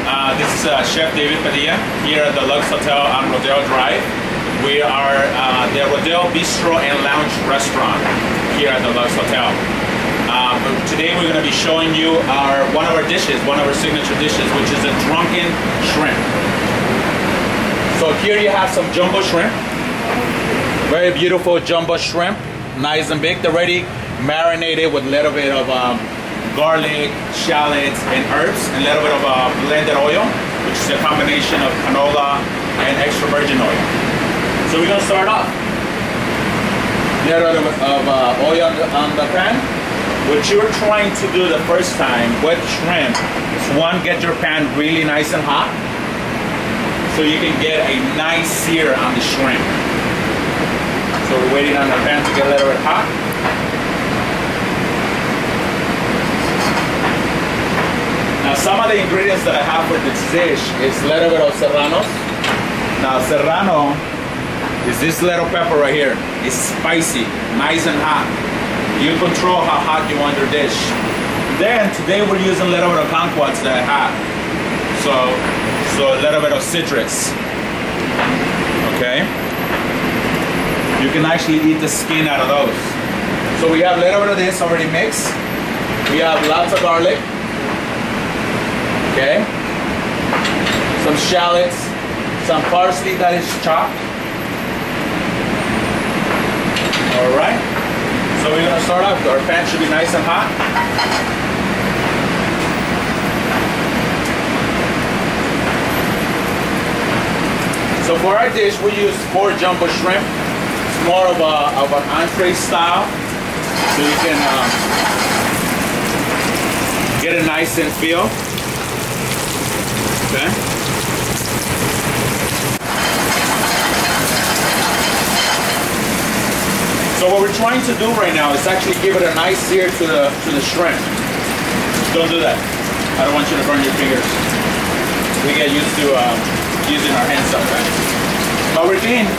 This is Chef David Padilla here at the Lux Hotel on Rodeo Drive. We are the Rodeo Bistro and Lounge Restaurant here at the Lux Hotel. Today we're going to be showing you one of our dishes, one of our signature dishes, which is a drunken shrimp. So here you have some jumbo shrimp. Very beautiful jumbo shrimp, nice and big. They're already marinated with a little bit of garlic, shallots, and herbs, and a little bit of blended oil, which is a combination of canola and extra virgin oil. So we're gonna start off. A little bit of oil on the pan. What you're trying to do the first time with shrimp is one, get your pan really nice and hot, so you can get a nice sear on the shrimp. So we're waiting on the pan to get a little bit hot. Now some of the ingredients that I have for this dish is a little bit of serranos. Now serrano is this little pepper right here. It's spicy, nice and hot. You control how hot you want your dish. Then today we're using a little bit of kumquats that I have. So a little bit of citrus. Okay? You can actually eat the skin out of those. So we have a little bit of this already mixed. We have lots of garlic. Okay, some shallots, some parsley that is chopped. All right, so we're gonna start off. Our pan should be nice and hot. So for our dish, we use 4 jumbo shrimp. It's more of an entree style, so you can get a nice and feel. Okay. So what we're trying to do right now is actually give it a nice sear to the shrimp. Don't do that. I don't want you to burn your fingers. We get used to using our hands sometimes. But we're clean.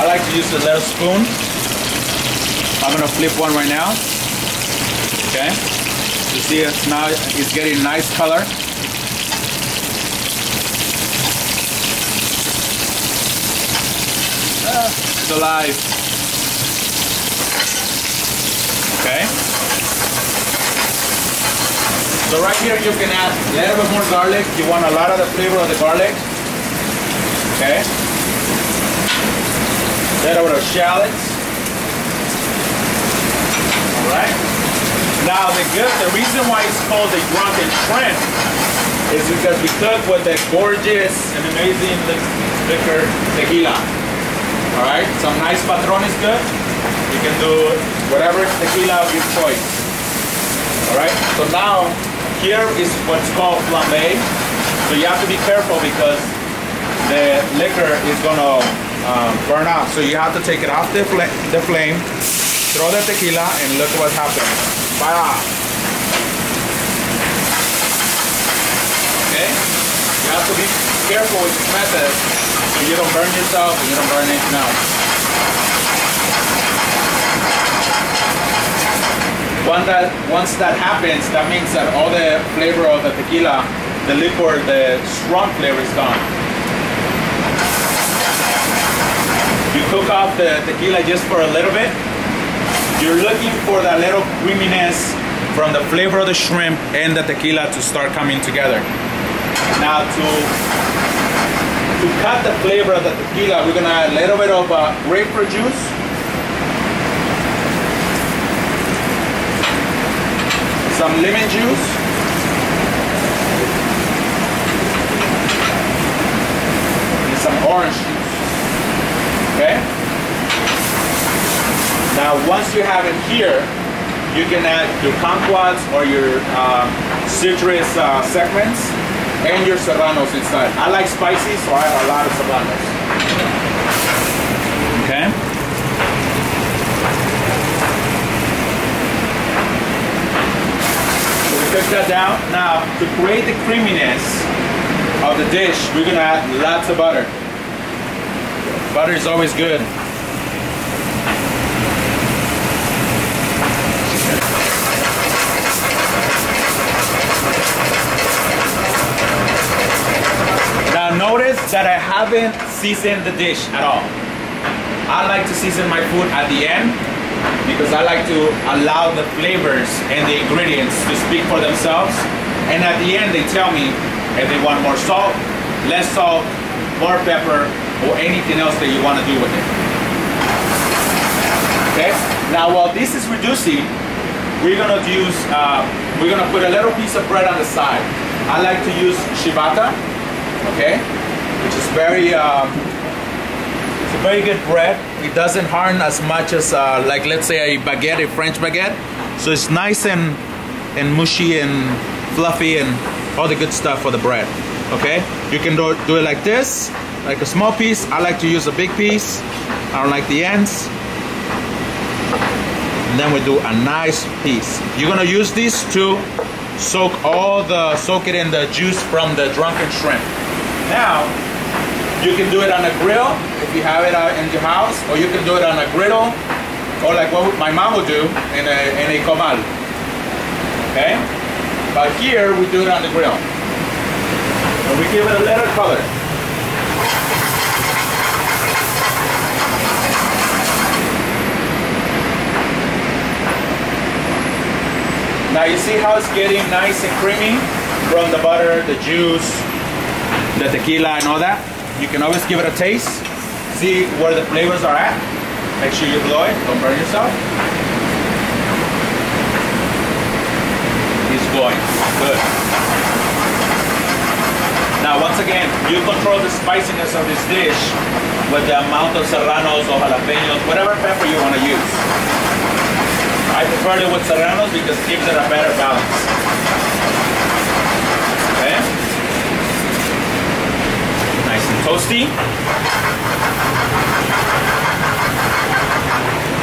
I like to use a little spoon. I'm gonna flip one right now. Okay. You see it's now it's getting nice color. It's alive. Okay. So right here you can add a little bit more garlic. You want a lot of the flavor of the garlic. Okay. A little bit of shallots. All right. Now the reason why it's called the drunken shrimp is because we cook with the gorgeous and amazing liquor tequila. All right, some nice Patron is good. You can do whatever tequila of your choice. All right, so now here is what's called flambe. So you have to be careful because the liquor is gonna burn out. So you have to take it off the flame, throw the tequila, and look what happens. Okay, you have to be careful with this method so you don't burn yourself and you don't burn anything else. Once that happens, that means that all the flavor of the tequila, the liquor, the strong flavor is gone. You cook off the tequila just for a little bit. You're looking for that little creaminess from the flavor of the shrimp and the tequila to start coming together. Now to cut the flavor of the tequila, we're gonna add a little bit of grapefruit juice. Some lemon juice. And some orange juice. Okay? Now, once you have it here, you can add your kumquats or your citrus segments and your serranos inside. I like spicy, so I add a lot of serranos. Okay? So we cook that down. Now, to create the creaminess of the dish, we're gonna add lots of butter. Butter is always good. haven't seasoned the dish at all. I like to season my food at the end because I like to allow the flavors and the ingredients to speak for themselves. And at the end, they tell me if they want more salt, less salt, more pepper, or anything else that you want to do with it. Okay? Now, while this is reducing, we're gonna put a little piece of bread on the side. I like to use ciabatta, okay, which is very, it's a very good bread. It doesn't harden as much as, like, let's say a baguette, a French baguette. So it's nice and mushy and fluffy and all the good stuff for the bread. Okay, you can do it like this, like a small piece. I like to use a big piece. I don't like the ends. And then we do a nice piece. You're gonna use these to soak it in the juice from the drunken shrimp. Now, you can do it on a grill if you have it out in your house, or you can do it on a griddle, or like what my mom would do in a comal. Okay? But here we do it on the grill. And we give it a little color. Now you see how it's getting nice and creamy from the butter, the juice, the tequila and all that? You can always give it a taste. See where the flavors are at. Make sure you blow it, don't burn yourself. It's going good. Now once again, you control the spiciness of this dish with the amount of serranos or jalapenos, whatever pepper you want to use. I prefer it with serranos because it gives it a better balance. Okay? Nice and toasty.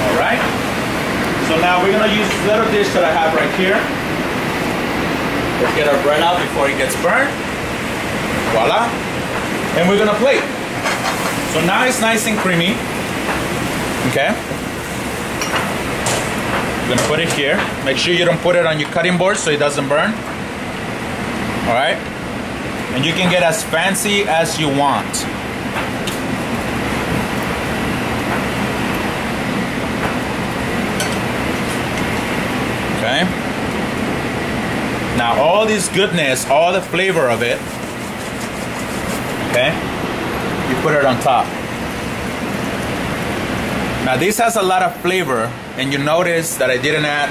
Alright. So now we're going to use this little dish that I have right here. Let's get our bread out before it gets burned. Voila. And we're going to plate. So now it's nice and creamy. Okay? You're gonna put it here. Make sure you don't put it on your cutting board so it doesn't burn. All right? And you can get as fancy as you want. Okay? Now all this goodness, all the flavor of it, okay? You put it on top. Now this has a lot of flavor, and you notice that I didn't add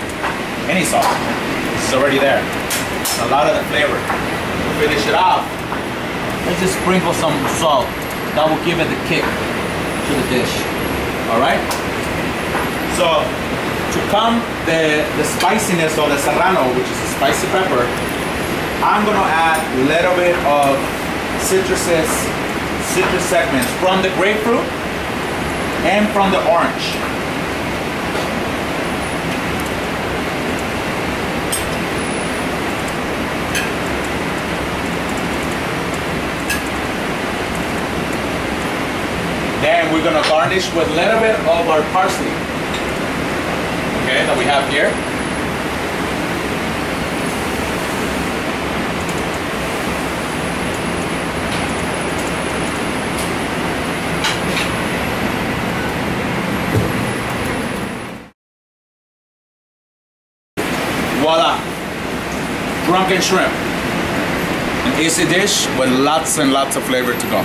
any salt. It's already there. A lot of the flavor. To finish it off, let's just sprinkle some salt. That will give it the kick to the dish. All right? So to come the spiciness of the serrano, which is a spicy pepper, I'm gonna add a little bit of citrus segments from the grapefruit and from the orange. Then we're gonna garnish with a little bit of our parsley, okay, that we have here. Voila, drunken shrimp. An easy dish with lots and lots of flavor to go.